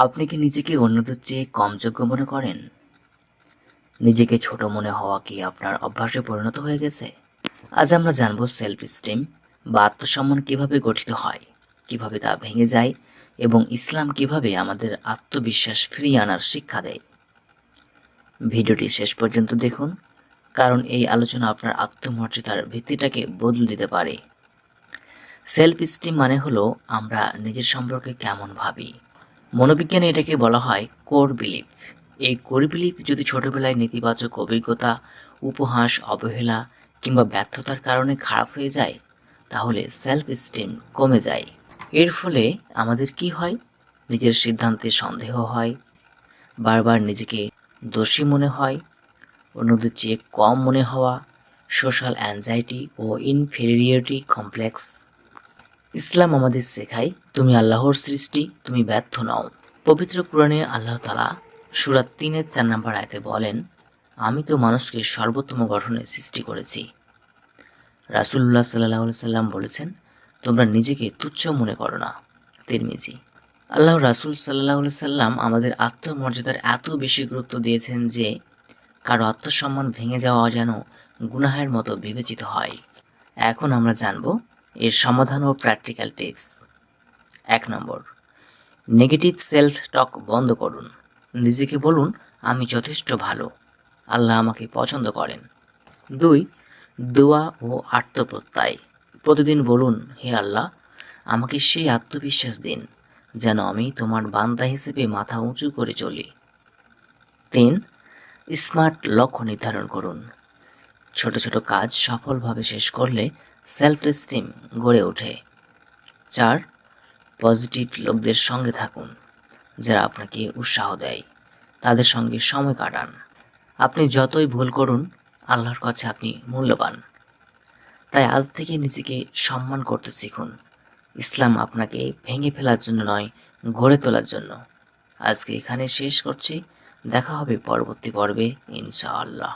আপনি কি নিজেকে অন্যদের চেয়ে কম যোগ্য মনে করেন? নিজেকে ছোট মনে হওয়া কি আপনার অভ্যাসে পরিণত হয়ে গেছে? আজ আমরা জানব সেলফ এস্টিম বা আত্মসম্মান কিভাবে গঠিত হয়, কিভাবে তা ভেঙে যায় এবং ইসলাম কিভাবে আমাদের আত্মবিশ্বাস ফিরিয়ে আনার শিক্ষা দেয়। ভিডিওটি শেষ পর্যন্ত দেখুন, কারণ এই আলোচনা আপনার আত্মমর্যাদার ভিত্তিটাকে বদলে দিতে পারে। সেলফ এস্টিম মানে হলো আমরা নিজের সম্পর্কে কেমন ভাবি। মনোবিজ্ঞানে এটাকে বলা হয় কোর বিলিফ। এই কোর বিলিফ যদি ছোটবেলায় নেতিবাচক অভিজ্ঞতা, উপহাস, অবহেলা কিংবা ব্যর্থতার কারণে খারাপ হয়ে যায়, তাহলে সেলফ এস্টিম কমে যায়। এর ফলে আমাদের কি হয়? নিজের সিদ্ধান্তে সন্দেহ হয়, বারবার নিজেকে দোষী মনে হয়, অন্যদের চেয়ে কম মনে হওয়া, সোশ্যাল অ্যাংজাইটি ও ইনফেরিয়রিটি কমপ্লেক্স। ইসলাম আমাদের শেখায়, তুমি আল্লাহর সৃষ্টি, তুমি ব্যর্থ নও। পবিত্র কোরআনে আল্লাহ তাআলা সূরা ৩-৪ নম্বর আয়াতে বলেন, আমি তো মানুষকে সর্বোত্তম গঠনে সৃষ্টি করেছি। রাসূলুল্লাহ সাল্লাল্লাহু আলাইহি সাল্লাম বলেছেন, তোমরা নিজেকে তুচ্ছ মনে করো না। তিরমিজি। আল্লাহর রাসূল সাল্লাল্লাহু আলাইহি সাল্লাম আমাদের আত্মমর্যাদার এত বেশি গুরুত্ব দিয়েছেন যে কারো আত্মসম্মান ভেঙে যাওয়া যেন গুনাহের মতো বিবেচিত হয়। এখন আমরা জানব এর সমাধান ও প্র্যাকটিক্যাল টিপস। ১ নম্বর, নেগেটিভ সেলফ টক বন্ধ করুন। নিজেকে বলুন, আমি যথেষ্ট ভালো, আল্লাহ আমাকে পছন্দ করেন। ২, দোয়া ও আত্মপ্রত্যয়। প্রতিদিন বলুন, হে আল্লাহ, আমাকে সেই আত্মবিশ্বাস দিন যেন আমি তোমার বান্দা হিসেবে মাথা উঁচু করে চলি। ৩, স্মার্ট লক্ষ্য নির্ধারণ করুন। ছোট ছোট কাজ সফলভাবে শেষ করলে সেলফ এস্টিম গড়ে ওঠে। ৪, পজিটিভ লোকদের সঙ্গে থাকুন, যারা আপনাকে উৎসাহ দেয়, তাদের সঙ্গে সময় কাটান। আপনি যতই ভুল করুন, আল্লাহর কাছে আপনি মূল্যবান। তাই আজ থেকে নিজেকে সম্মান করতে শিখুন। ইসলাম আপনাকে ভেঙে ফেলার জন্য নয়, গড়ে তোলার জন্য। আজকে এখানে শেষ করছি, দেখা হবে পরবর্তী পর্বে ইনশাআল্লাহ।